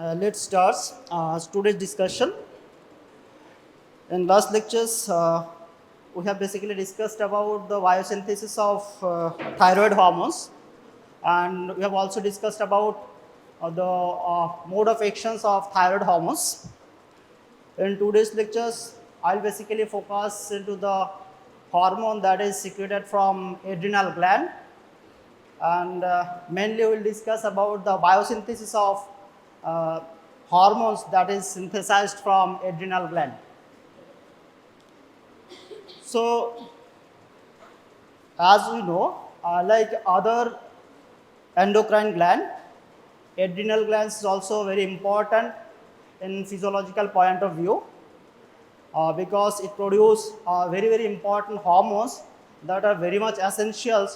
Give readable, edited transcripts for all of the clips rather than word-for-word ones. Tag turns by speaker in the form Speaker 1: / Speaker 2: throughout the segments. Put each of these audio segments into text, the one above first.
Speaker 1: Let's start today's discussion. In last lectures, we have basically discussed about the biosynthesis of thyroid hormones, and we have also discussed about the mode of actions of thyroid hormones. In today's lectures, I'll basically focus into the hormone that is secreted from adrenal gland, and mainly we'll discuss about the biosynthesis of uh, hormones that is synthesized from adrenal gland. So, as we know, like other endocrine gland, adrenal glands is also very important in physiological point of view because it produces very important hormones that are very much essential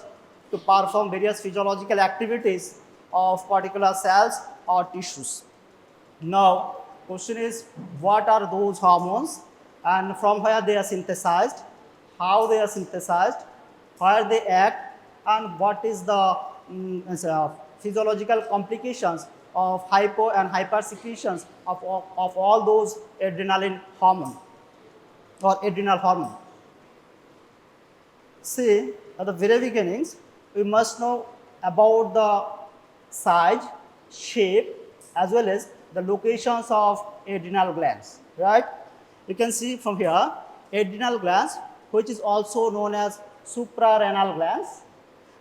Speaker 1: to perform various physiological activities of particular cells or tissues. Now, question is what are those hormones and from where they are synthesized, how they are synthesized, where they act, and what is the physiological complications of hypo and hypersecretions of all those adrenaline hormone or adrenal hormone. See, at the very beginnings, we must know about the size, shape, as well as the locations of adrenal glands, right? You can see from here, adrenal glands, which is also known as suprarenal glands.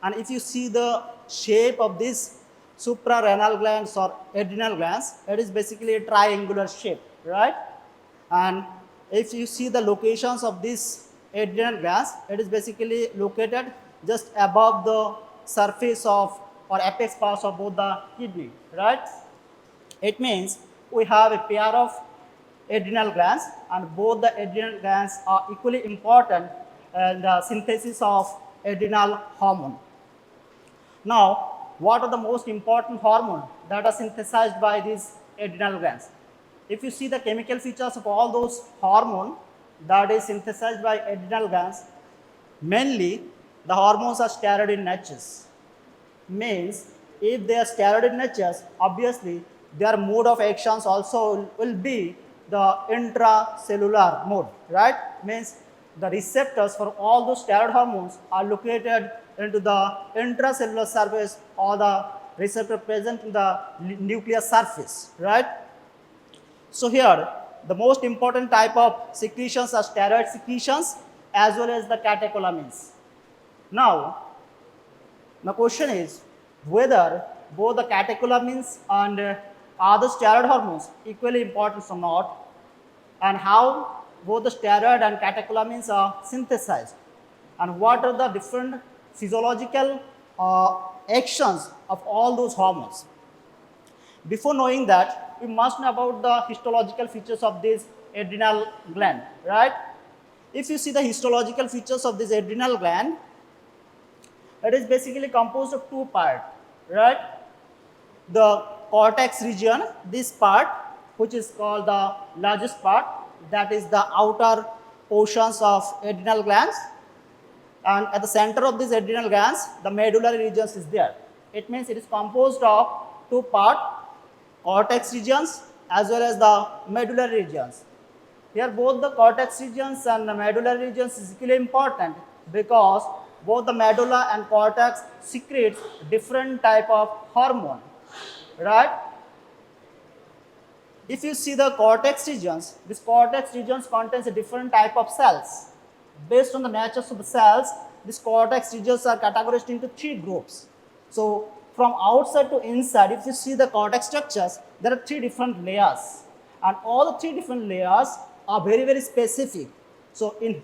Speaker 1: And if you see the shape of these suprarenal glands or adrenal glands, it is basically a triangular shape, right? And if you see the locations of this adrenal glands, it is basically located just above the surface of or apex parts of both the kidney, right? It means we have a pair of adrenal glands, and both the adrenal glands are equally important in the synthesis of adrenal hormone. Now, what are the most important hormones that are synthesized by these adrenal glands? If you see the chemical features of all those hormones that is synthesized by adrenal glands, mainly the hormones are steroid in nature. Means if they are steroid in nature, obviously their mode of actions also will be the intracellular mode, right? Means the receptors for all those steroid hormones are located into the intracellular surface or the receptor present in the nucleus surface, right? So here, the most important type of secretions are steroid secretions as well as the catecholamines. Now, the question is whether both the catecholamines and other steroid hormones equally important or not, and how both the steroid and catecholamines are synthesized, and what are the different physiological actions of all those hormones. Before knowing that, we must know about the histological features of this adrenal gland, right? If you see the histological features of this adrenal gland, it is basically composed of two parts, right? The cortex region, this part, which is called the largest part, that is the outer portions of adrenal glands, and at the center of these adrenal glands, the medullary regions is there. It means it is composed of two parts, cortex regions as well as the medullary regions. Here both the cortex regions and the medullary regions is equally important because both the medulla and cortex secretes different type of hormone, right? If you see the cortex regions, this cortex regions contains a different type of cells. Based on the nature of the cells, these cortex regions are categorized into three groups. So from outside to inside, if you see the cortex structures, there are three different layers, and all the three different layers are very specific. So in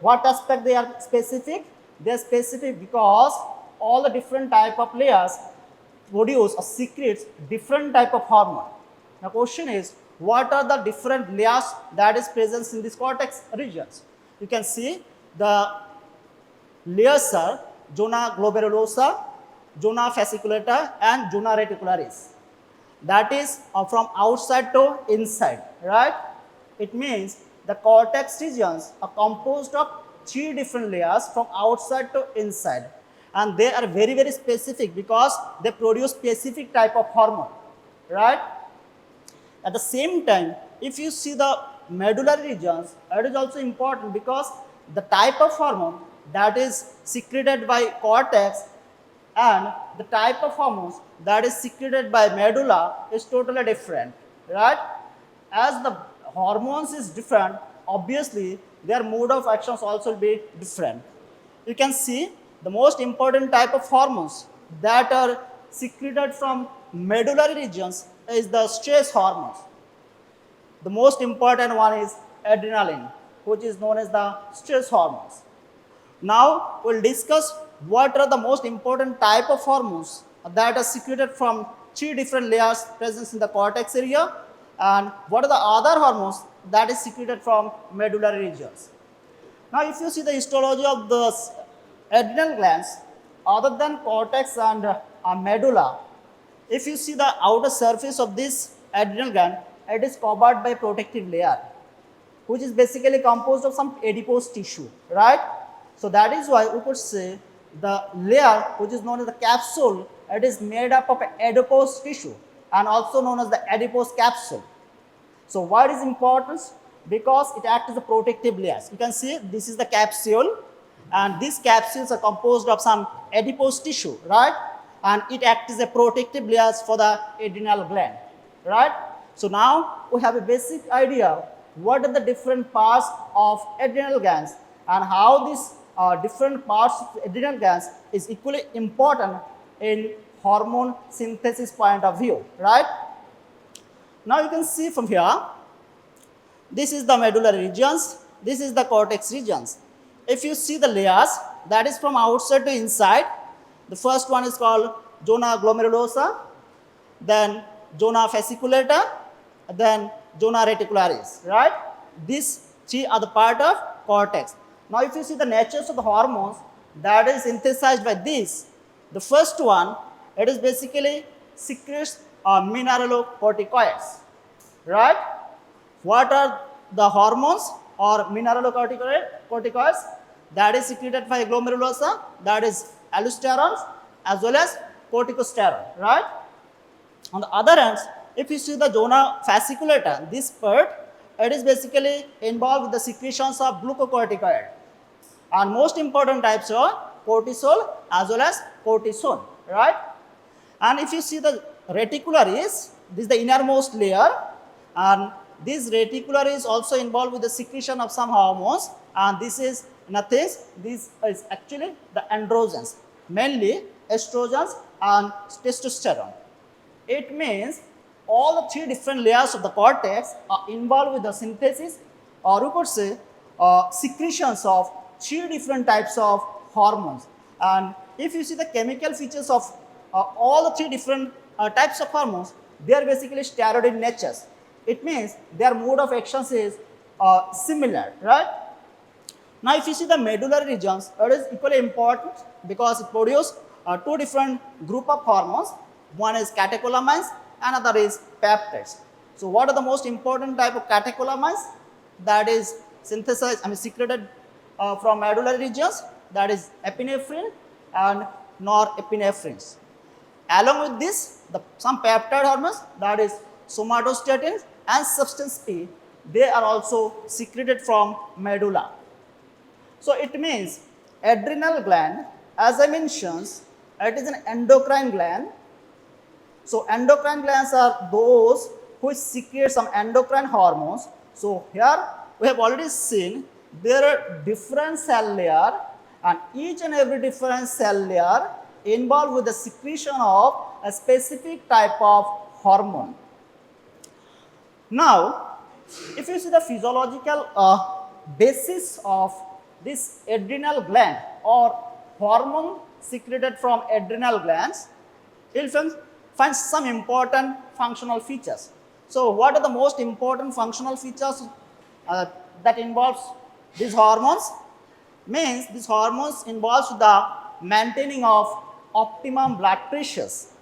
Speaker 1: what aspect they are specific? They are specific because all the different type of layers produce or secretes different type of hormone. The question is, what are the different layers that is present in these cortex regions? You can see the layers are zona glomerulosa, zona fasciculata, and zona reticularis. That is from outside to inside, right? It means the cortex regions are composed of three different layers from outside to inside, and they are very specific because they produce specific type of hormone, right? At the same time, if you see the medullary regions, it is also important because the type of hormone that is secreted by cortex and the type of hormones that is secreted by medulla is totally different, right? As the hormones is different, obviously their mode of actions also will be different. You can see the most important type of hormones that are secreted from medullary regions is the stress hormones. The most important one is adrenaline, which is known as the stress hormones. Now we'll discuss what are the most important type of hormones that are secreted from three different layers present in the cortex area, and what are the other hormones that is secreted from medullary regions. Now if you see the histology of the adrenal glands, other than cortex and medulla, if you see the outer surface of this adrenal gland, it is covered by protective layer, which is basically composed of some adipose tissue, right? So that is why we could say the layer which is known as the capsule, it is made up of adipose tissue and also known as the adipose capsule. So why it is important? Because it acts as a protective layer. You can see this is the capsule, and these capsules are composed of some adipose tissue, right? And it acts as a protective layer for the adrenal gland, right? So now we have a basic idea what are the different parts of adrenal glands and how these different parts of adrenal glands is equally important in hormone synthesis point of view, right? Now you can see from here, this is the medullary regions, this is the cortex regions. If you see the layers, that is from outside to inside. The first one is called zona glomerulosa, then zona fasciculata, then zona reticularis, right? These three are the part of cortex. Now if you see the natures of the hormones that is synthesized by this, the first one, it is basically secretes mineralocorticoids, right? What are the hormones or mineralocorticoids that is secreted by glomerulosa? That is aldosterone as well as corticosterone, right? On the other hand, if you see the zona fasciculata, this part, it is basically involved with the secretions of glucocorticoid. And most important types are cortisol as well as cortisone, right? And if you see the reticularis, this is the innermost layer, and this reticularis also involved with the secretion of some hormones, and this is nothing, this is actually the androgens, mainly estrogens and testosterone. It means all the three different layers of the cortex are involved with the synthesis, or you could say secretions of three different types of hormones. And if you see the chemical features of all the three different types of hormones, they are basically steroid in nature. It means their mode of actions is similar, right? Now if you see the medullary regions, it is equally important because it produces two different group of hormones. One is catecholamines, another is peptides. So what are the most important type of catecholamines that is synthesized, secreted from medullary regions? That is epinephrine and norepinephrines. Along with this, some peptide hormones, that is somatostatins and substance P, they are also secreted from medulla. So it means adrenal gland, as I mentioned, it is an endocrine gland. So endocrine glands are those which secrete some endocrine hormones. So here we have already seen there are different cell layer, and each and every different cell layer involved with the secretion of a specific type of hormone. Now, if you see the physiological basis of this adrenal gland or hormone secreted from adrenal glands, you will find some important functional features. So what are the most important functional features that involves these hormones? Means these hormones involves the maintaining of optimum blood pressures,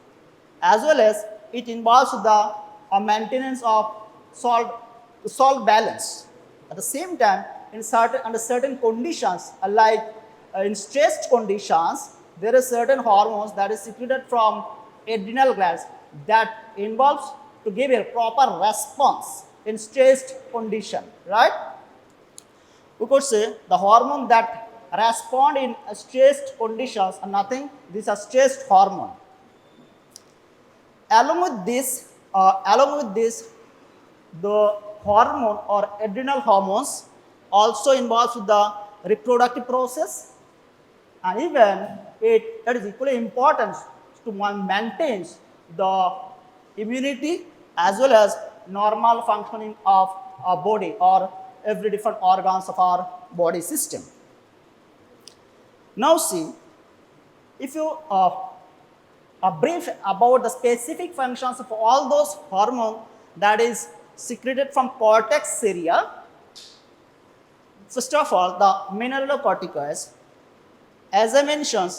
Speaker 1: as well as it involves the maintenance of salt balance. At the same time, under certain conditions, like in stressed conditions, there are certain hormones that is secreted from adrenal glands that involves to give a proper response in stressed condition, right? We could say the hormone that respond in stressed conditions are nothing. These are stressed hormone. Along with this, the hormone or adrenal hormones also involved with the reproductive process, and even it is equally important to maintain the immunity as well as normal functioning of our body or every different organs of our body system. Now see, if you brief about the specific functions of all those hormones that is secreted from cortex area. First of all, the mineralocorticoids. As I mentioned,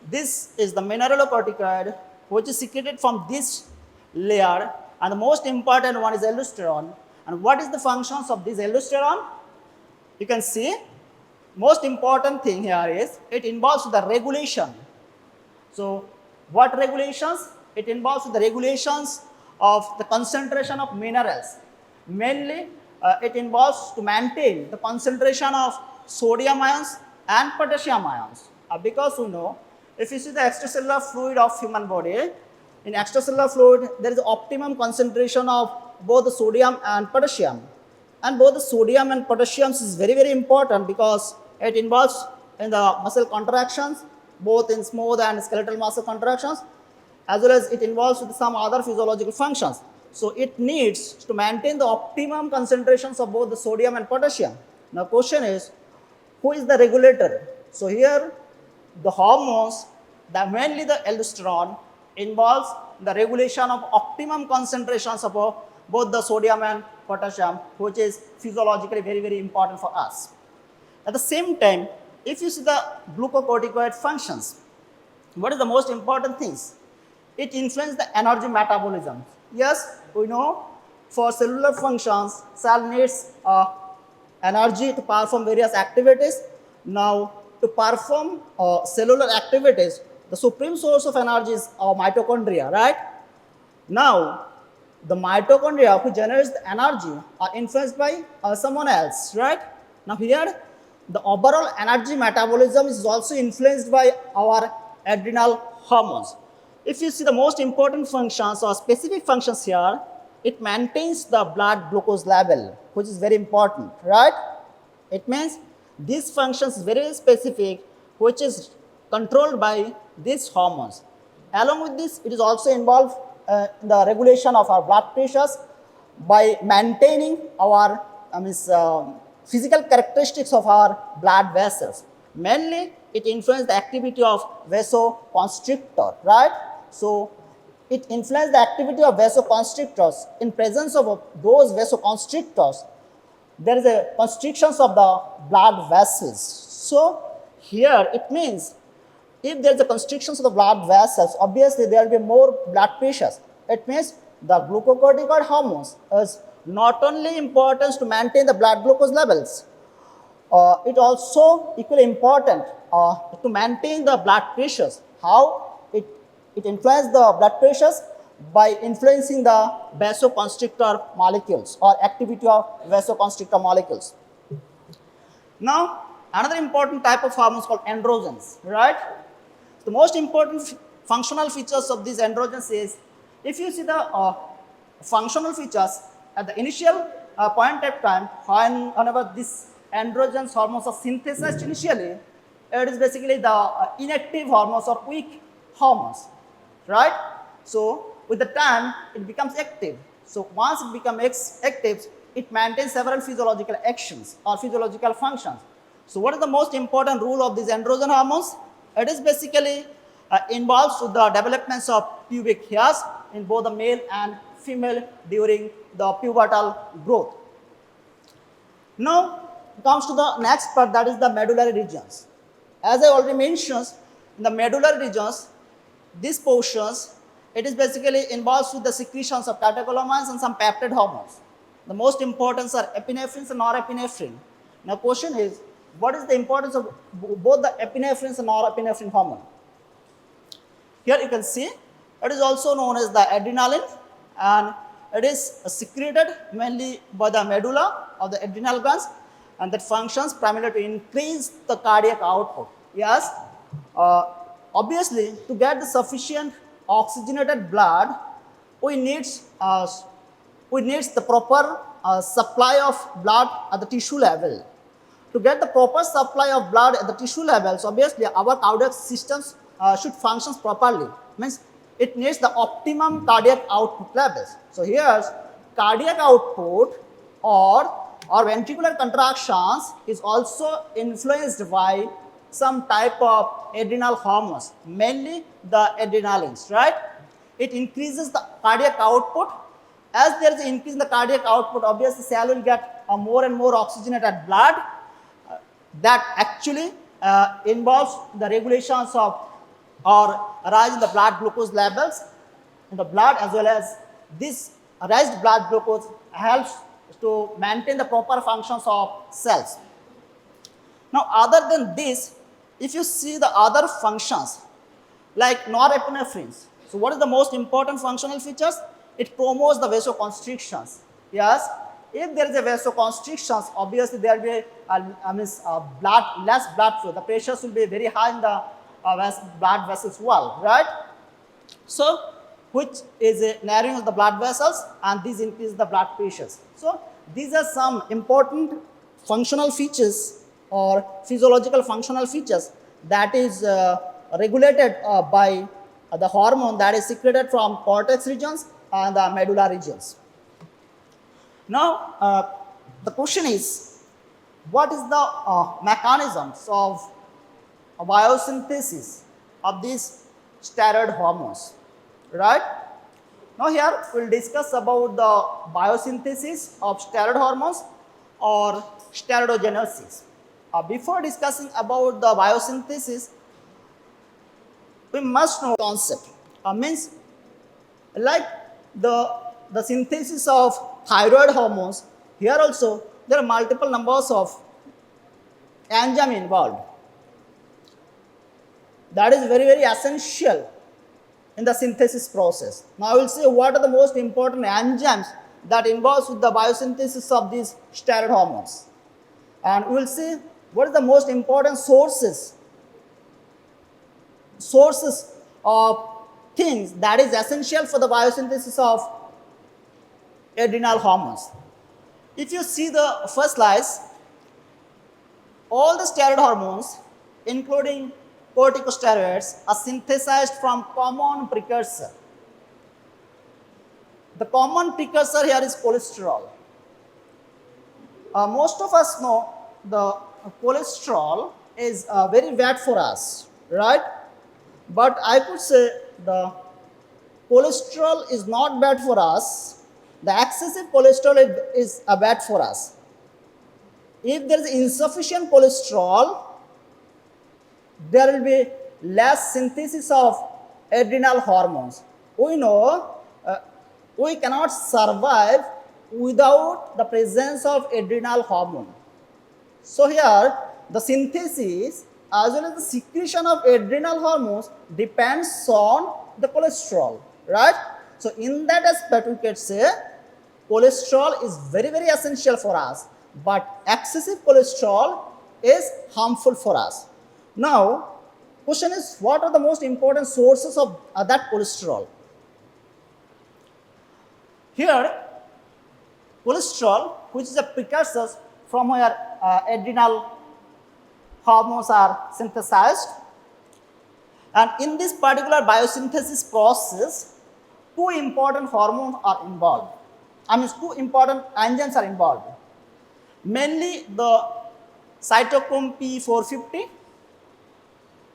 Speaker 1: this is the mineralocorticoid which is secreted from this layer, and the most important one is aldosterone. And what is the functions of this aldosterone? You can see most important thing here is it involves the regulation. So what regulations? It involves the regulations of the concentration of minerals. Mainly it involves to maintain the concentration of sodium ions and potassium ions. Because you know, if you see the extracellular fluid of human body, in extracellular fluid there is optimum concentration of both the sodium and potassium. And both the sodium and potassium is very, very important because it involves in the muscle contractions, both in smooth and skeletal muscle contractions, as well as it involves with some other physiological functions. So it needs to maintain the optimum concentrations of both the sodium and potassium. Now question is, who is the regulator? So here the hormones, mainly the aldosterone, involves the regulation of optimum concentrations of both the sodium and potassium, which is physiologically very, very important for us. At the same time, if you see the glucocorticoid functions, what is the most important things? It influences the energy metabolism. Yes, we know for cellular functions, cell needs energy to perform various activities. Now, to perform cellular activities, the supreme source of energy is our mitochondria, right? Now, the mitochondria which generates the energy are influenced by someone else, right? Now here, the overall energy metabolism is also influenced by our adrenal hormones. If you see the most important functions or specific functions here, it maintains the blood glucose level, which is very important, right? It means this function is very specific, which is controlled by these hormones. Along with this, it is also involved in the regulation of our blood pressures by maintaining our physical characteristics of our blood vessels. Mainly, it influences the activity of vasoconstrictor, right? So, it influences the activity of vasoconstrictors. In presence of those vasoconstrictors, there is a constrictions of the blood vessels. So, here it means if there is a constrictions of the blood vessels, obviously there will be more blood pressures. It means the glucocorticoid hormones is not only important to maintain the blood glucose levels, it also equally important to maintain the blood pressures. How? It influences the blood pressures by influencing the vasoconstrictor molecules or activity of vasoconstrictor molecules. Now, another important type of hormones called androgens, right? The most important functional features of these androgens is, if you see the functional features at the initial point of time, whenever these androgens hormones are synthesized initially, it is basically the inactive hormones or weak hormones, right? So, with the time, it becomes active. So, once it becomes active, it maintains several physiological actions or physiological functions. So, what is the most important role of these androgen hormones? It is basically involves with the developments of pubic hairs in both the male and female during the pubertal growth. Now, comes to the next part, that is the medullary regions. As I already mentioned, in the medullary regions, these portions, it is basically involved with the secretions of catecholamines and some peptide hormones. The most important are epinephrine and norepinephrine. Now, question is, what is the importance of both the epinephrine and norepinephrine hormone? Here you can see, it is also known as the adrenaline and it is secreted mainly by the medulla of the adrenal glands, and that functions primarily to increase the cardiac output. Yes, uh, obviously to get the sufficient oxygenated blood, we needs the proper supply of blood at the tissue level. To get the proper supply of blood at the tissue levels, obviously our cardiac systems should function properly. Means it needs the optimum cardiac output levels. So here's cardiac output or ventricular contractions is also influenced by some type of adrenal hormones, mainly the adrenalines, right? It increases the cardiac output. As there is an increase in the cardiac output, obviously cell will get more and more oxygenated blood that actually involves the regulations of or rise in the blood glucose levels in the blood, as well as this raised blood glucose helps to maintain the proper functions of cells. Now, other than this, if you see the other functions like norepinephrines, so what is the most important functional features? It promotes the vasoconstrictions. Yes, if there is a vasoconstrictions, obviously there will be less blood flow. The pressures will be very high in the blood vessels wall, right? So, which is a narrowing of the blood vessels, and this increases the blood pressures. So, these are some important functional features or physiological functional features that is regulated by the hormone that is secreted from cortex regions and the medulla regions. Now, the question is, what is the mechanisms of biosynthesis of these steroid hormones, right? Now here we will discuss about the biosynthesis of steroid hormones or steroidogenesis. Before discussing about the biosynthesis, we must know concept. Means like the synthesis of thyroid hormones, here also there are multiple numbers of enzyme involved. That is very, very essential in the synthesis process. Now I will say what are the most important enzymes that involves with the biosynthesis of these steroid hormones. And we will see what is the most important sources of things that is essential for the biosynthesis of adrenal hormones. If you see the first slides, all the steroid hormones, including corticosteroids, are synthesized from common precursor. The common precursor here is cholesterol. Most of us know the cholesterol is very bad for us, right? But I could say the cholesterol is not bad for us. The excessive cholesterol is bad for us. If there is insufficient cholesterol, there will be less synthesis of adrenal hormones. We know we cannot survive without the presence of adrenal hormone. So here the synthesis as well as the secretion of adrenal hormones depends on the cholesterol, right? So in that aspect we can say cholesterol is very, very essential for us, but excessive cholesterol is harmful for us. Now, question is, what are the most important sources of that cholesterol? Here, cholesterol, which is a precursor from where adrenal hormones are synthesized, and in this particular biosynthesis process, two important hormones are involved. Two important enzymes are involved. Mainly the cytochrome P450,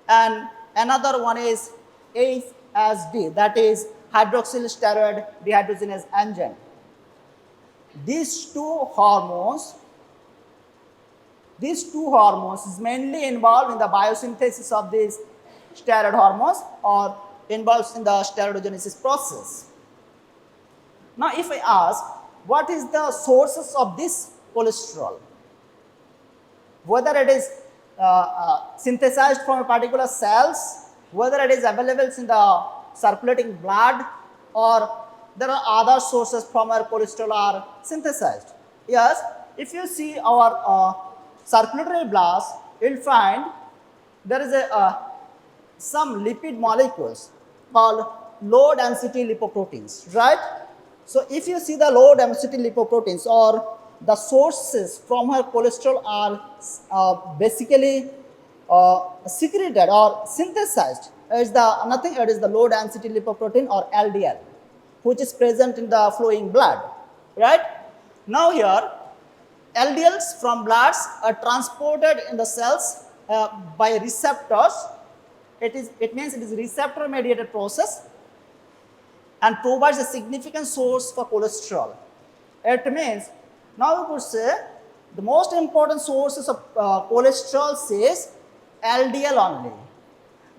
Speaker 1: and another one is HSD, that is hydroxyl steroid dehydrogenase enzyme. These two hormones is mainly involved in the biosynthesis of these steroid hormones or involves in the steroidogenesis process. Now, if I ask, what is the sources of this cholesterol? Whether it is synthesized from a particular cells, whether it is available in the circulating blood, or there are other sources from where cholesterol are synthesized. Yes, if you see our circulatory blast, you'll find there is some lipid molecules called low density lipoproteins, right? So if you see the low density lipoproteins or the sources from where cholesterol are basically secreted or synthesized, is the nothing, it is the low density lipoprotein or LDL, which is present in the flowing blood, right? Now here, LDLs from bloods are transported in the cells by receptors. It means it is receptor mediated process and provides a significant source for cholesterol. It means, now we could say, the most important sources of cholesterol says LDL only.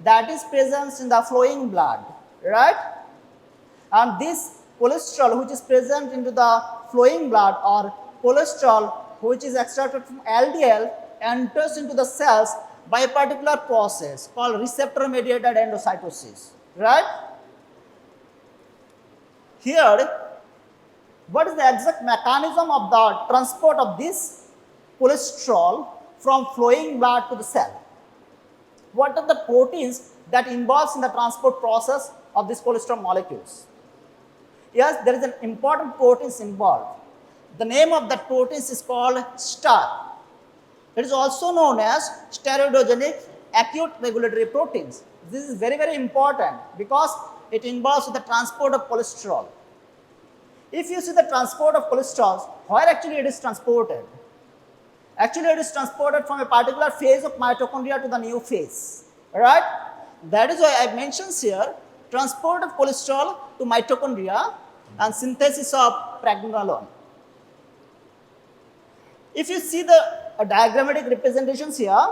Speaker 1: That is present in the flowing blood, right? And this cholesterol which is present into the flowing blood or cholesterol which is extracted from LDL enters into the cells by a particular process called receptor mediated endocytosis, right? Here, what is the exact mechanism of the transport of this cholesterol from flowing blood to the cell? What are the proteins that involves in the transport process of these cholesterol molecules? Yes, there is an important proteins involved. The name of that proteins is called STAR. It is also known as steroidogenic acute regulatory proteins. This is very, very important because it involves the transport of cholesterol. If you see the transport of cholesterol, where actually it is transported? Actually, it is transported from a particular phase of mitochondria to the new phase, right? That is why I mentioned here transport of cholesterol to mitochondria and synthesis of pregnenolone. If you see the diagrammatic representations here,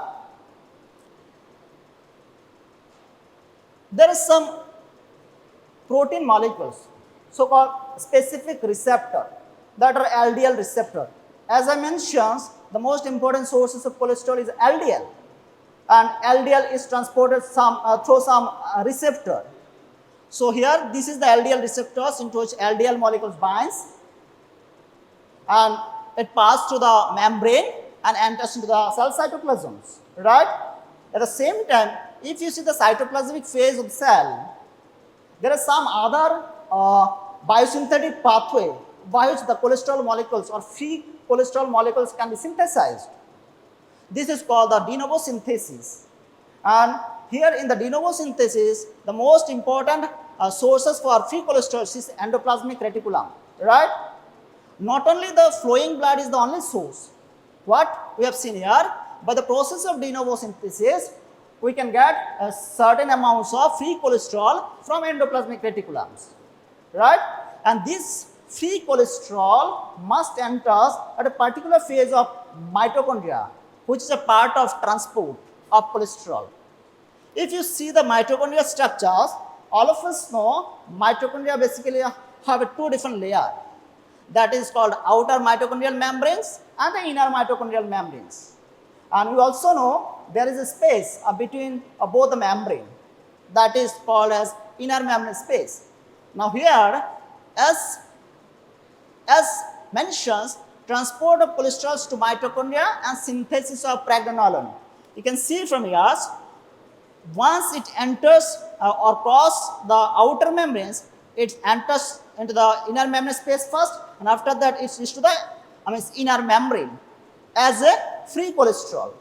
Speaker 1: there is some protein molecules, so-called specific receptor, that are LDL receptor. As I mentioned, the most important sources of cholesterol is LDL, and LDL is transported through some receptor. So here, this is the LDL receptors into which LDL molecules binds, and it passes through the membrane and enters into the cell cytoplasms, right? At the same time, if you see the cytoplasmic phase of the cell, there is some other biosynthetic pathway by which the cholesterol molecules or free cholesterol molecules can be synthesized. This is called the de novo synthesis. And here in the de novo synthesis, the most important sources for free cholesterol is endoplasmic reticulum, right? Not only the flowing blood is the only source, what we have seen here, by the process of de novo synthesis, we can get a certain amounts of free cholesterol from endoplasmic reticulums, right? And this free cholesterol must enter at a particular phase of mitochondria, which is a part of transport of cholesterol. If you see the mitochondria structures, all of us know mitochondria basically have two different layers. That is called outer mitochondrial membranes and the inner mitochondrial membranes. And we also know there is a space between both the membrane, that is called as inner membrane space. Now here, as mentions, transport of cholesterol to mitochondria and synthesis of pregnenolone. You can see from here, once it enters or cross the outer membranes, it enters into the inner membrane space first, and after that it reaches to the inner membrane as a free cholesterol.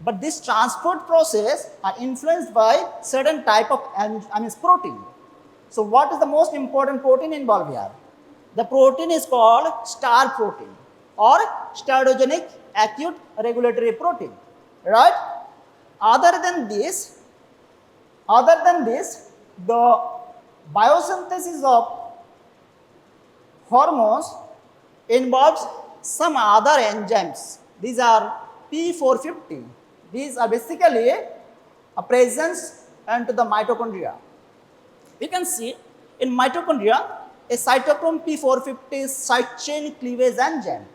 Speaker 1: But this transport process are influenced by certain type of protein. So what is the most important protein involved here? The protein is called STAR protein or steroidogenic acute regulatory protein, right? Other than this, the biosynthesis of hormones involves some other enzymes. These are P450. These are basically a presence into the mitochondria. You can see in mitochondria a cytochrome P450 side chain cleavage enzyme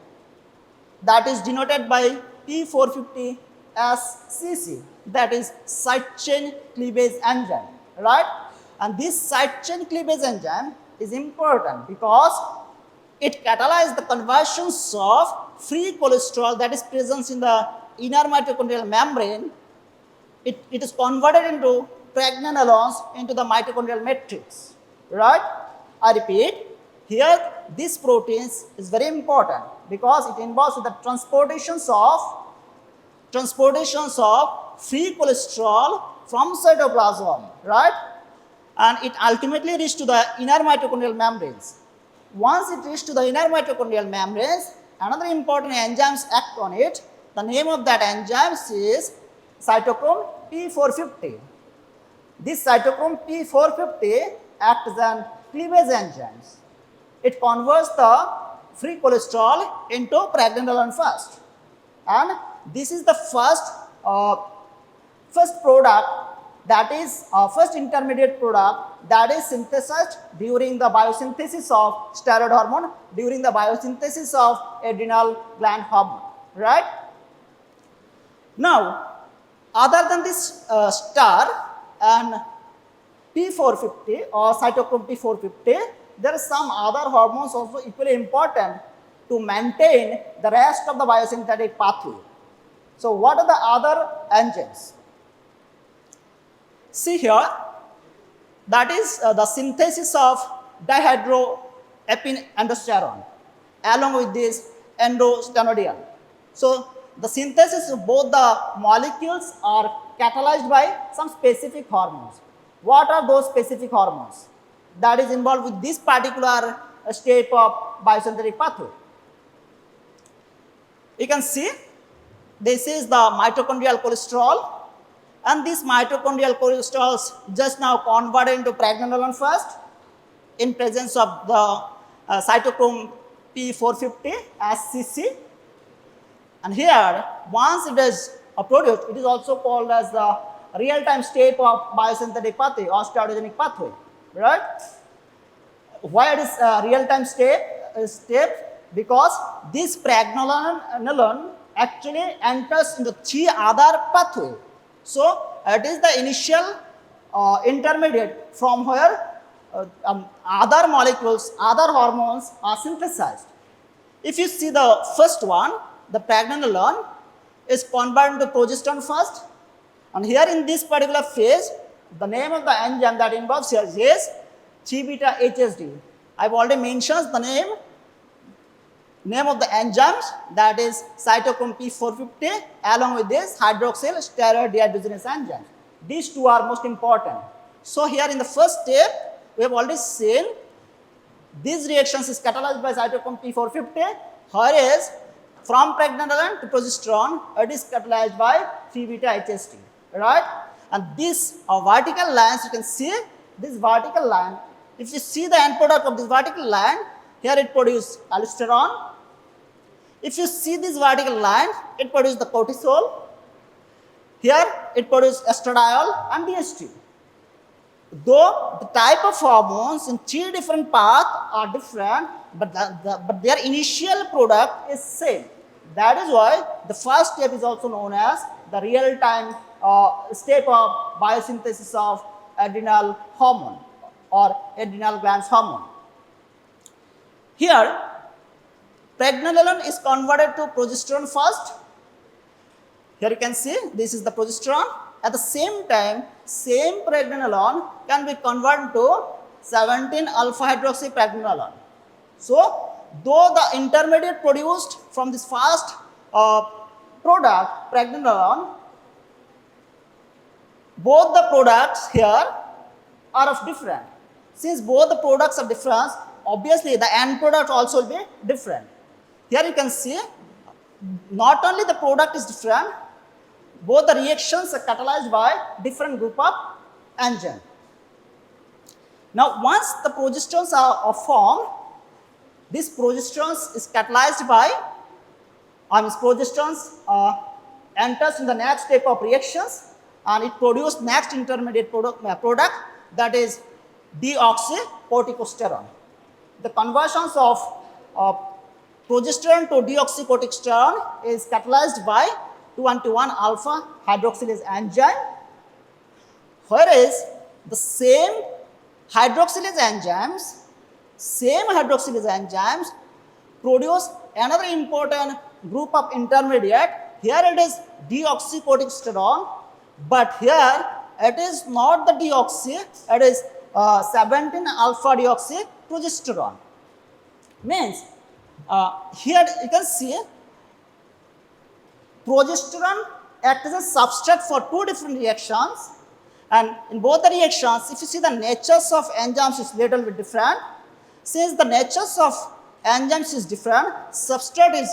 Speaker 1: that is denoted by P450 as CC, that is side chain cleavage enzyme, right? And this side chain cleavage enzyme is important because it catalyzes the conversions of free cholesterol that is present in the inner mitochondrial membrane. It is converted into pregnenolones into the mitochondrial matrix, right? I repeat, here this proteins is very important because it involves the transportations of free cholesterol from cytoplasm, right? And it ultimately reaches to the inner mitochondrial membranes. Once it reaches to the inner mitochondrial membranes, another important enzymes act on it. The name of that enzyme is cytochrome P450. This cytochrome P450 acts as an cleavage enzyme. It converts the free cholesterol into pregnenolone first. And this is the first product, that is first intermediate product that is synthesized during the biosynthesis of steroid hormone, during the biosynthesis of adrenal gland hormone, right? Now, other than this star and P450 or cytochrome P450, there are some other hormones also equally important to maintain the rest of the biosynthetic pathway. So, what are the other enzymes? See here, that is the synthesis of dihydroepiandrosterone along with this androstenedione. So, the synthesis of both the molecules are catalyzed by some specific hormones. What are those specific hormones that is involved with this particular step of biosynthetic pathway? You can see this is the mitochondrial cholesterol, and this mitochondrial cholesterol is just now converted into pregnenolone first in presence of the cytochrome P450 as CC. And here, once it is produced, it is also called as the real-time step of biosynthetic pathway or steroidogenic pathway, right? Why it is real-time step? Because this pregnenolone actually enters into 3 other pathways. So, it is the initial intermediate from where other molecules, other hormones are synthesized. If you see the first one, the pregnenolone is converted into progesterone first, and here in this particular phase, the name of the enzyme that involves here is G-beta HSD. I have already mentioned the name of the enzymes, that is cytochrome P450 along with this hydroxyl steroid dehydrogenase enzyme. These two are most important. So, here in the first step, we have already seen these reactions is catalyzed by cytochrome P450, whereas from pregnenolone to progesterone, it is catalyzed by G-beta HSD, right? And this vertical lines, you can see this vertical line. If you see the end product of this vertical line, here it produces aldosterone. If you see this vertical line, it produces the cortisol. Here it produces estradiol and DHT. Though the type of hormones in 3 different paths are different, but their initial product is same. That is why the first step is also known as the real-time step of biosynthesis of adrenal hormone or adrenal glands hormone. Here, pregnenolone is converted to progesterone first. Here you can see this is the progesterone. At the same time, same pregnenolone can be converted to 17-alpha-hydroxypregnenolone. So, though the intermediate produced from this first product, pregnenolone, both the products here are of different. Since both the products are different, obviously the end product also will be different. Here you can see not only the product is different, both the reactions are catalyzed by different group of enzymes. Now, once the progesterones are formed, this progesterones is catalyzed by, progesterones enters in the next step of reactions and it produces next intermediate product that is deoxycorticosterone. The conversions of progesterone to deoxycorticosterone is catalyzed by 2,1 alpha hydroxylase enzyme, whereas the same hydroxylase enzymes same hydroxylase enzymes produce another important group of intermediate. Here it is deoxycorticosterone, but here it is not the deoxy, it is 17 alpha deoxyprogesterone. Means here you can see progesterone acts as a substrate for two different reactions, and in both the reactions, if you see the natures of enzymes is little bit different. Since the natures of enzymes is different, substrate is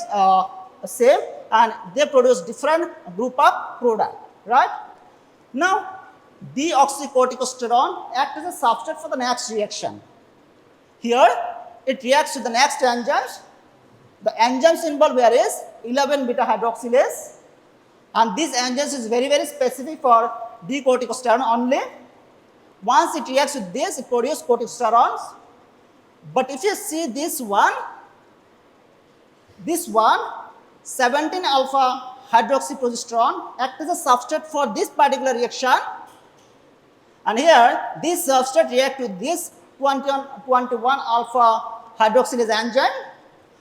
Speaker 1: same, and they produce different group of product, right? Now, deoxycorticosterone acts as a substrate for the next reaction. Here, it reacts with the next enzymes. The enzymes involved here is 11 beta hydroxylase, and this enzyme is very specific for decorticosterone only. Once it reacts with this, it produces corticosterones. But if you see this one 17 alpha hydroxyprogesterone acts as a substrate for this particular reaction, and here this substrate reacts with this 21 alpha hydroxylase enzyme.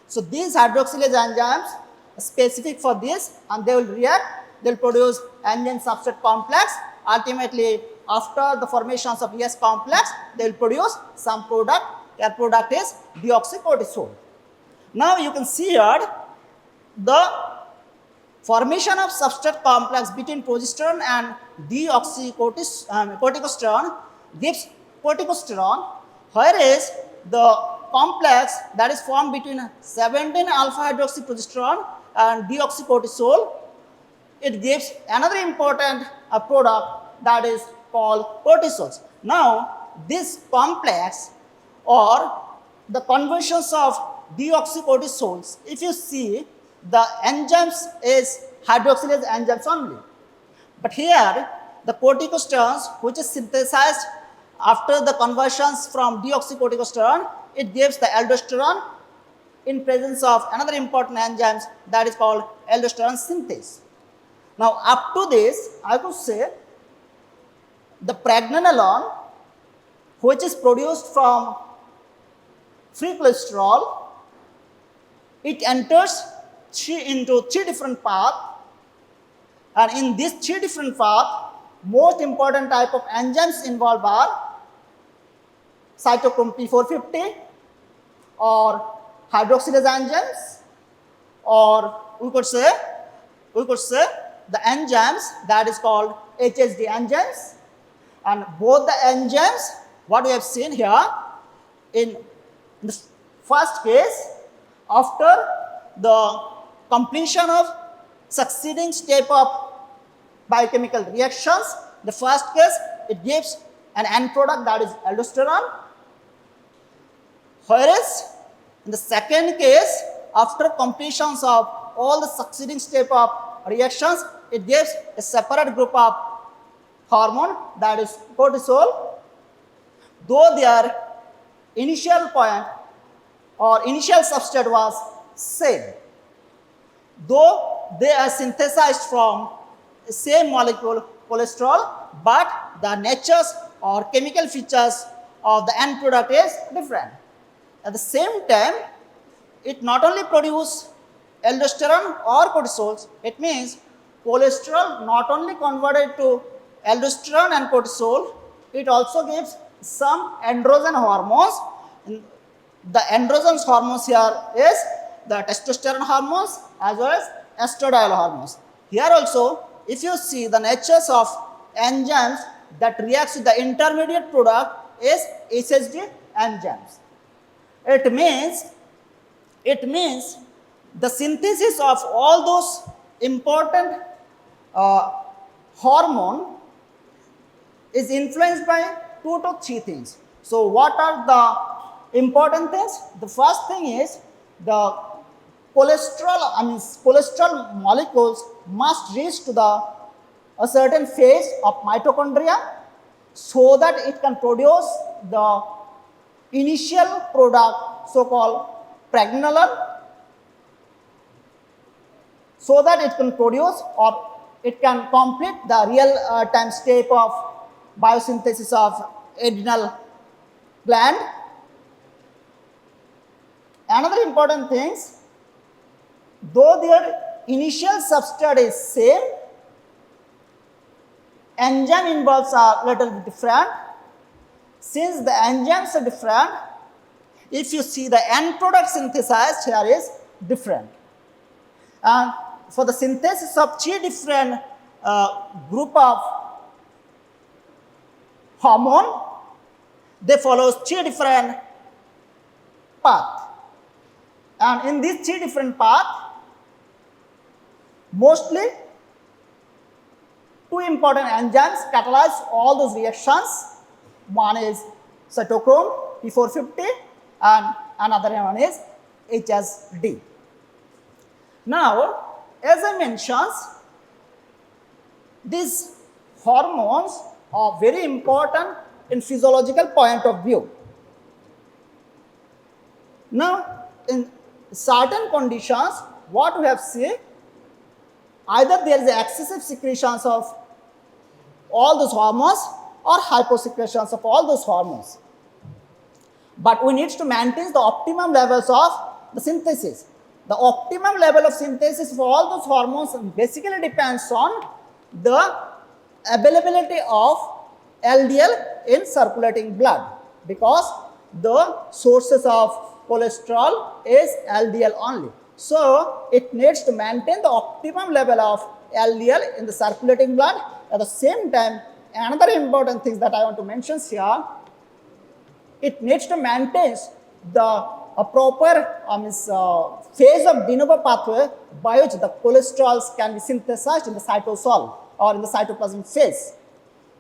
Speaker 1: So these hydroxylase enzymes are specific for this, and they will react, they will produce enzyme substrate complex. Ultimately, after the formations of ES complex, they will produce some product. Their product is deoxycortisol. Now you can see here the formation of substrate complex between progesterone and deoxycorticosterone gives corticosterone, whereas the complex that is formed between 17 alpha hydroxyprogesterone and deoxycortisol, it gives another important product that is called cortisols. Now this complex or the conversions of deoxycortisols, if you see, the enzymes is hydroxylase enzymes only. But here the corticosterones, which is synthesized after the conversions from deoxycorticosterone, it gives the aldosterone in presence of another important enzymes that is called aldosterone synthase. Now up to this, I could say the pregnenolone, which is produced from free cholesterol, it enters into three different paths, and in these three different paths, most important type of enzymes involved are cytochrome P450 or hydroxylase enzymes, or we could say the enzymes that is called HSD enzymes. And both the enzymes, what we have seen here, in the first case, after the completion of succeeding step of biochemical reactions, the first case, it gives an end product that is aldosterone, whereas in the second case, after completions of all the succeeding step of reactions, it gives a separate group of hormone that is cortisol. Though their initial point or initial substrate was same, though they are synthesized from the same molecule cholesterol, but the natures or chemical features of the end product is different. At the same time, it not only produces aldosterone or cortisols, it means cholesterol not only converted to aldosterone and cortisol, it also gives some androgen hormones. The androgen hormones here is the testosterone hormones as well as estradiol hormones. Here also, if you see the natures of enzymes that reacts with the intermediate product is HSD enzymes. It means the synthesis of all those important hormone is influenced by 2 to 3 things. So what are the important things? The first thing is the cholesterol molecules must reach to a certain phase of mitochondria so that it can produce the initial product, so-called pregnenolone, so that it can produce or it can complete the real time step of biosynthesis of adrenal gland. Another important things, though their initial substrate is same, enzyme involves are little bit different. Since the enzymes are different, if you see the end product synthesized here is different. And for the synthesis of three different group of hormone, they follow three different path. And in these three different path, mostly two important enzymes catalyze all those reactions. One is cytochrome P450 and another one is HSD. Now, as I mentioned, these hormones are very important in physiological point of view. Now, in certain conditions, what we have seen, either there is excessive secretions of all those hormones or hyposecretions of all those hormones. But we need to maintain the optimum levels of the synthesis. The optimum level of synthesis for all those hormones basically depends on the availability of LDL in circulating blood, because the sources of cholesterol is LDL only. So, it needs to maintain the optimum level of LDL in the circulating blood. At the same time, another important thing that I want to mention here, it needs to maintain the proper phase of de novo pathway by which the cholesterols can be synthesized in the cytosol or in the cytoplasmic phase,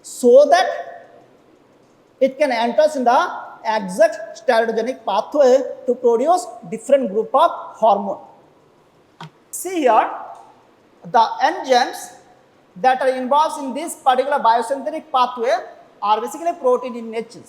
Speaker 1: so that it can enter in the exact steroidogenic pathway to produce different group of hormone. See here, the enzymes that are involved in this particular biosynthetic pathway are basically protein in nature.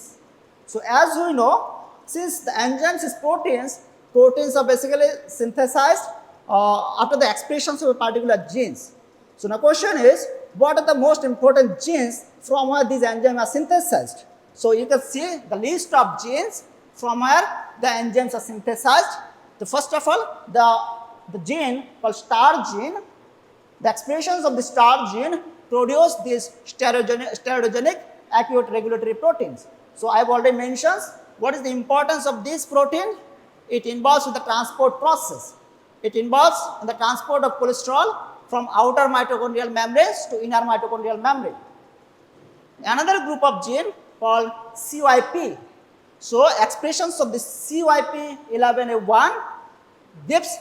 Speaker 1: So, as we know, since the enzymes is proteins are basically synthesized after the expressions of a particular genes. So, now question is, what are the most important genes from where these enzymes are synthesized? So, you can see the list of genes from where the enzymes are synthesized. The first of all, the gene called star gene, the expressions of the star gene produce these steroidogenic acute regulatory proteins. So, I have already mentioned what is the importance of this protein. It involves the transport process. It involves the transport of cholesterol from outer mitochondrial membranes to inner mitochondrial membrane. Another group of gene called CYP. So, expressions of the CYP11A1 gives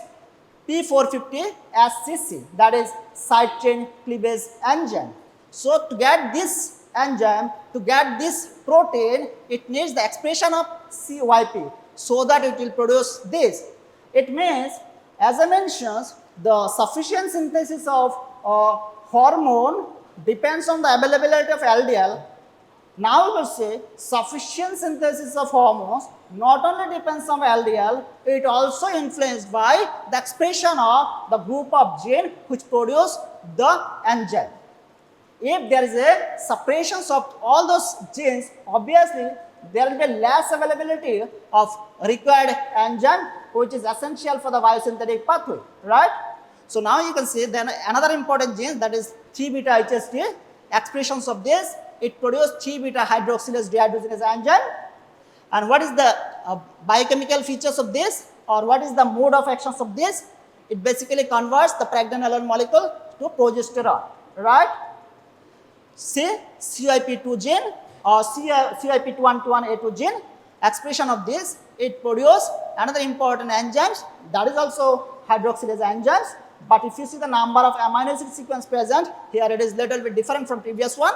Speaker 1: P450 as CC, that is side chain cleavage enzyme. So, to get this enzyme, to get this protein, it needs the expression of CYP, so that it will produce this. It means, as I mentioned, the sufficient synthesis of hormone depends on the availability of LDL. Now, we will say sufficient synthesis of hormones not only depends on LDL, it also influenced by the expression of the group of gene which produce the enzyme. If there is a suppression of all those genes, obviously there will be less availability of required enzyme, which is essential for the biosynthetic pathway, right? So, now you can see then another important gene, that is 3-beta HSD. Expressions of this, it produces 3-beta hydroxylase dehydrogenase enzyme. And what is the biochemical features of this, or what is the mode of actions of this? It basically converts the pregnenolone molecule to progesterone, right? See, CYP2 gene or CYP212A2 gene, expression of this, it produces another important enzymes, that is also hydroxylase enzymes. But if you see the number of amino acid sequence present, here it is little bit different from previous one.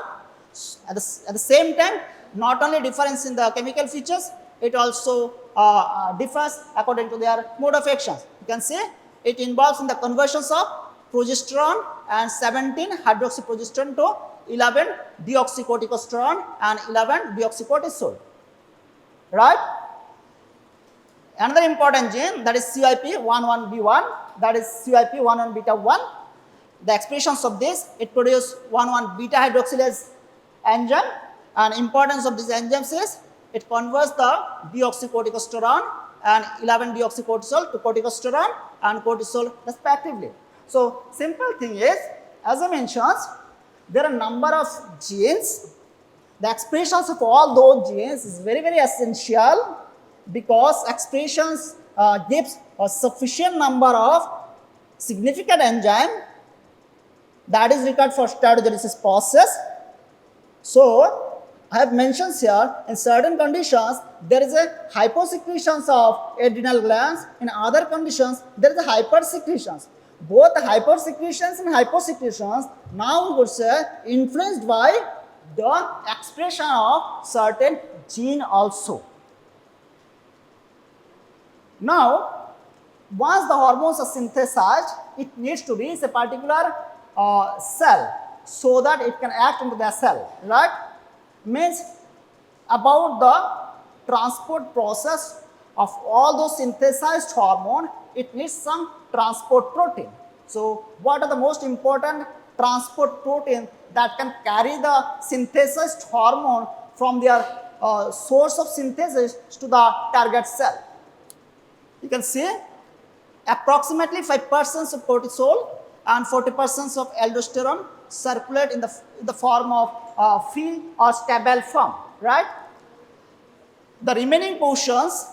Speaker 1: At the same time, not only difference in the chemical features, it also differs according to their mode of actions. You can see it involves in the conversions of progesterone and 17 hydroxyprogesterone to 11 deoxycorticosterone and 11 deoxycortisol, right? Another important gene, that is CYP11B1, that is CYP11 beta 1. The expressions of this, it produces 11 beta hydroxylase enzyme, and importance of these enzymes is it converts the deoxycorticosterone and 11-deoxycortisol to corticosterone and cortisol respectively. So, simple thing is, as I mentioned, there are a number of genes. The expressions of all those genes is very, very essential, because expressions gives a sufficient number of significant enzyme that is required for steroidogenesis process. So, I have mentioned here, in certain conditions there is a hyposecretions of adrenal glands, in other conditions there is a hypersecretions. Both hypersecretions and hyposecretions now would say influenced by the expression of certain gene also. Now, once the hormones are synthesized, it needs to reach a particular cell so that it can act into the cell, right? Means about the transport process of all those synthesized hormone, it needs some transport protein. So, what are the most important transport protein that can carry the synthesized hormone from their source of synthesis to the target cell? You can see approximately 5% of cortisol and 40% of aldosterone circulate in the form of free or stable form, right? The remaining portions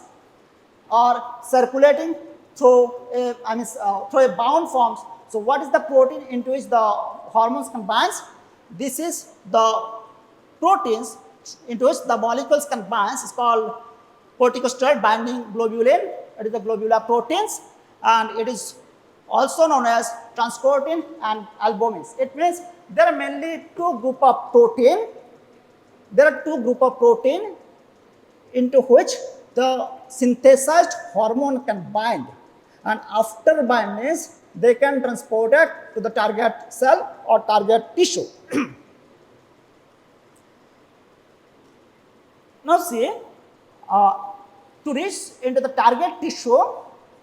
Speaker 1: are circulating through a bound forms. So, what is the protein into which the hormones combines? This is the proteins into which the molecules combines. It's called corticosteroid binding globulin. It is the globular proteins, and it is also known as transcortin and albumins. It means there are mainly two group of protein. There are two group of protein into which the synthesized hormone can bind, and after binding they can transport it to the target cell or target tissue. Now see, to reach into the target tissue,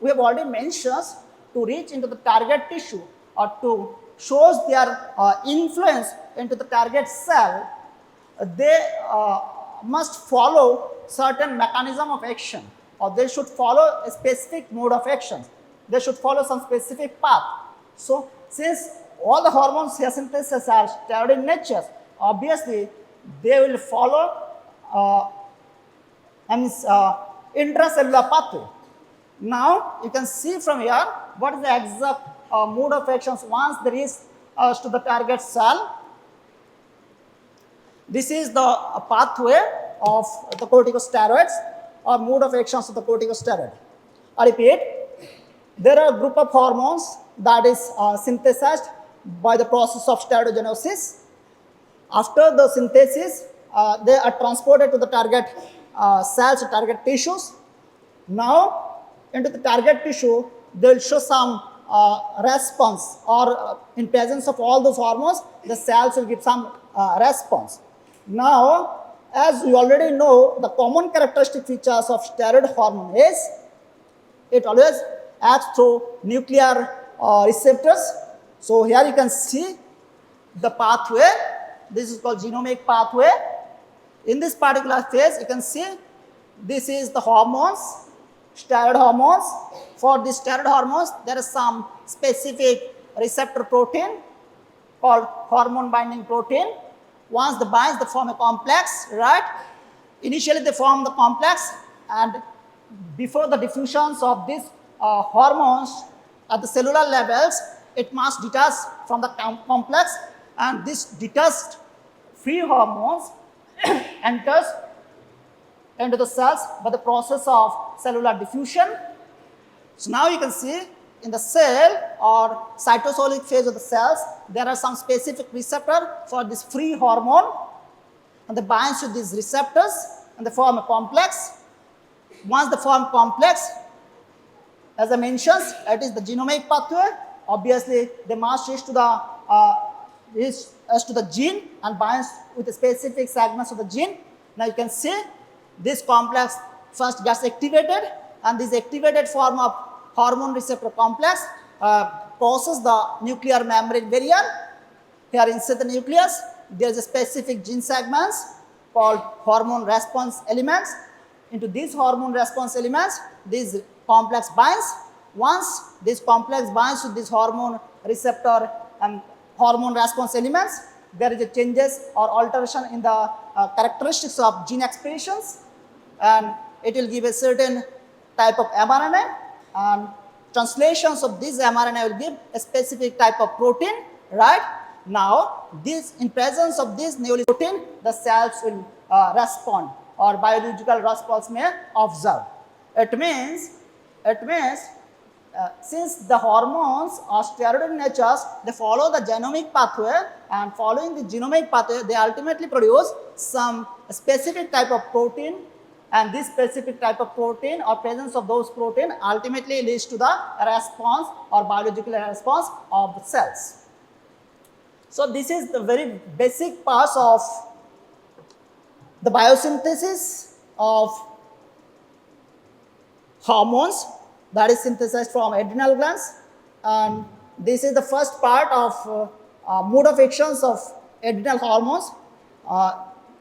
Speaker 1: we have already mentioned, to reach into the target tissue or to shows their influence into the target cell, they must follow certain mechanism of action, or they should follow a specific mode of action. They should follow some specific path. So, since all the hormones here synthesis are steroid in nature, obviously they will follow intracellular pathway. Now, you can see from here what is the exact mode of actions once there is to the target cell. This is the pathway of the corticosteroids or mode of actions of the corticosteroid. I repeat, there are a group of hormones that is synthesized by the process of steroidogenesis. After the synthesis, they are transported to the target cells, target tissues. Now, into the target tissue, they will show some response, or in presence of all those hormones, the cells will give some response. Now, as you already know, the common characteristic features of steroid hormone is it always acts through nuclear receptors. So, here you can see the pathway. This is called genomic pathway. In this particular phase, you can see this is the hormones, steroid hormones. For these steroid hormones, there is some specific receptor protein called hormone binding protein. Once they bind, they form a complex, right? Initially, they form the complex, and before the diffusions of these hormones at the cellular levels, it must detach from the complex, and this detached free hormones enters into the cells by the process of cellular diffusion. So, now you can see in the cell or cytosolic phase of the cells, there are some specific receptor for this free hormone, and they bind to these receptors and they form a complex. Once they form complex, as I mentioned, it is the genomic pathway. Obviously, they must reach to the gene and binds with the specific segments of the gene. Now you can see this complex first gets activated, and this activated form of hormone receptor complex crosses the nuclear membrane barrier. Here inside the nucleus, there is a specific gene segments called hormone response elements. Into these hormone response elements, this complex binds. Once this complex binds to this hormone receptor and hormone response elements, there is a changes or alteration in the characteristics of gene expressions, and it will give a certain type of mRNA, and translations of this mRNA will give a specific type of protein, right? Now, this in presence of this newly protein, the cells will respond, or biological response may observe. It means since the hormones are steroid in nature, they follow the genomic pathway, and following the genomic pathway, they ultimately produce some specific type of protein, and this specific type of protein or presence of those protein ultimately leads to the response or biological response of the cells. So this is the very basic parts of the biosynthesis of hormones that is synthesized from adrenal glands, and this is the first part of mode of actions of adrenal hormones.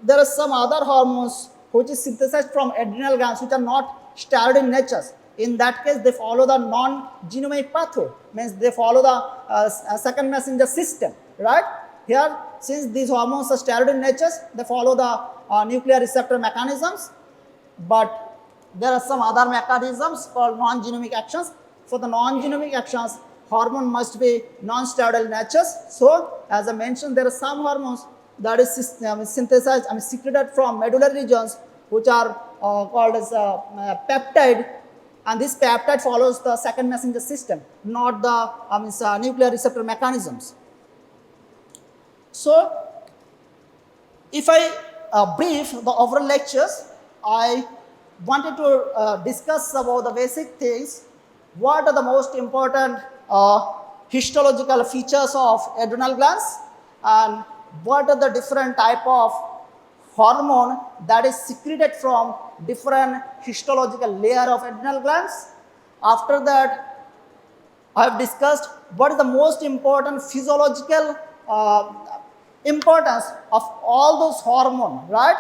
Speaker 1: There are some other hormones which is synthesized from adrenal glands which are not steroid in nature. In that case, they follow the non-genomic pathway, means they follow the second messenger system, right? Here, since these hormones are steroid in nature, they follow the nuclear receptor mechanisms, but there are some other mechanisms called non-genomic actions. For the non-genomic actions, hormone must be non-steroidal nature. So, as I mentioned, there are some hormones that is synthesized, secreted from medullary regions, which are called as peptide, and this peptide follows the second messenger system, not the nuclear receptor mechanisms. So, if I brief the overall lectures, I wanted to discuss about the basic things. What are the most important histological features of adrenal glands, and what are the different type of hormone that is secreted from different histological layer of adrenal glands. After that, I have discussed what is the most important physiological importance of all those hormones, right?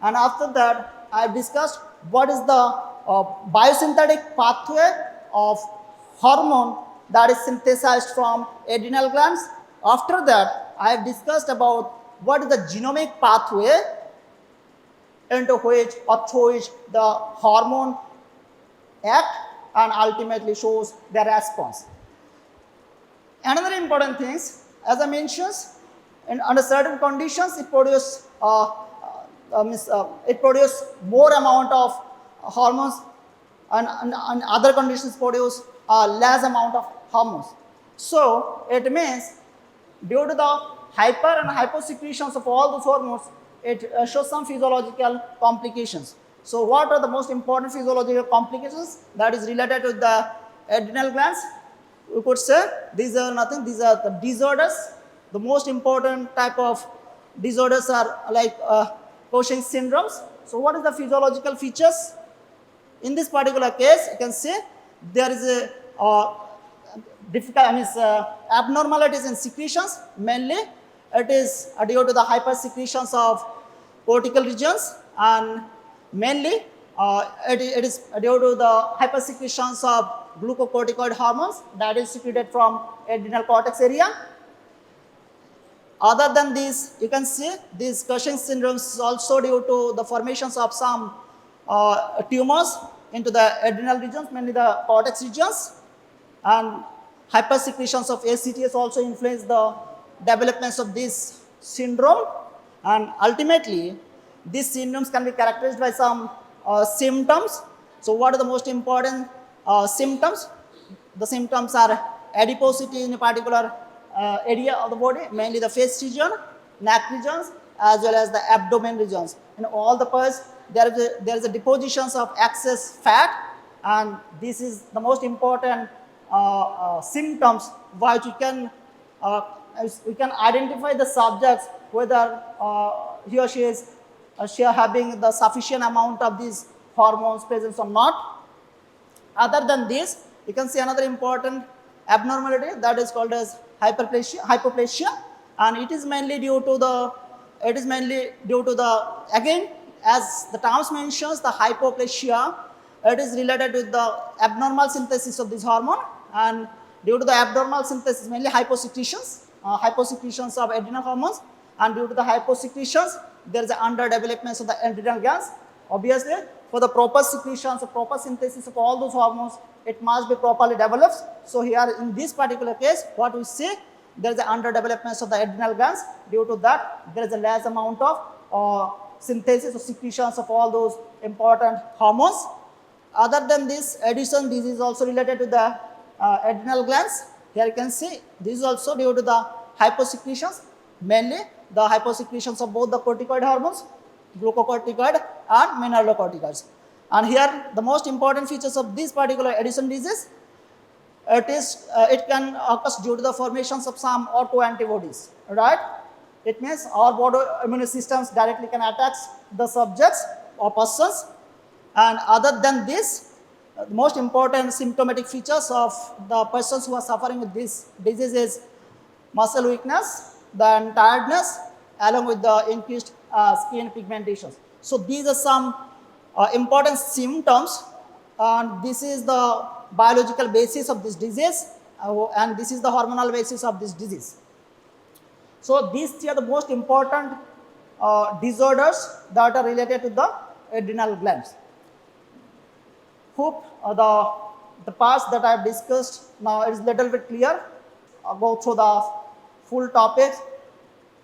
Speaker 1: And after that, I have discussed what is the biosynthetic pathway of hormone that is synthesized from adrenal glands. After that, I have discussed about what is the genomic pathway into which or through which the hormone act and ultimately shows their response. Another important thing, as I mentioned, under certain conditions, it produces more amount of hormones, and other conditions produce less amount of hormones. So it means due to the hyper and hypo secretions of all those hormones, it shows some physiological complications. So what are the most important physiological complications that is related to the adrenal glands? We could say these are nothing, these are the disorders. The most important type of disorders are like Cushing's syndromes. So what is the physiological features? In this particular case, you can see there is a abnormalities in secretions. Mainly it is due to the hypersecretions of cortical regions, and mainly it is due to the hypersecretions of glucocorticoid hormones that is secreted from adrenal cortex area. Other than this, you can see these Cushing's syndromes is also due to the formations of some tumors into the adrenal regions, mainly the cortex regions, and hypersecretions of ACTs also influence the developments of this syndrome, and ultimately these syndromes can be characterized by some symptoms. So what are the most important symptoms? The symptoms are adiposity in a particular area of the body, mainly the face region, neck regions, as well as the abdomen regions. In all the parts, there is a depositions of excess fat, and this is the most important symptoms by which we can identify the subjects whether he or she is having the sufficient amount of these hormones present or not. Other than this, you can see another important abnormality that is called as hypoplasia, and it is mainly due to the again, as the terms mentions, the hypoplasia, it is related with the abnormal synthesis of this hormone, and due to the abnormal synthesis, mainly hyposecretions of adrenal hormones, and due to the hyposecretions, there is an underdevelopment of the adrenal glands. Obviously, for the proper secretions, the proper synthesis of all those hormones, it must be properly developed. So here in this particular case, what we see, there is an underdevelopment of the adrenal glands. Due to that, there is a less amount of synthesis or secretions of all those important hormones. Other than this, Addison disease is also related to the adrenal glands. Here you can see this is also due to the hyposecretions, mainly the hyposecretions of both the corticoid hormones, glucocorticoid and mineralocorticoids. And here the most important features of this particular Addison disease, it can occur due to the formations of some autoantibodies, right? It means our body immune systems directly can attack the subjects or persons. And other than this, the most important symptomatic features of the persons who are suffering with this disease is muscle weakness, then tiredness, along with the increased skin pigmentations. So these are some important symptoms, and this is the biological basis of this disease, and this is the hormonal basis of this disease. So these are the most important disorders that are related to the adrenal glands. Hope the parts that I have discussed now is little bit clear. I'll go through the full topics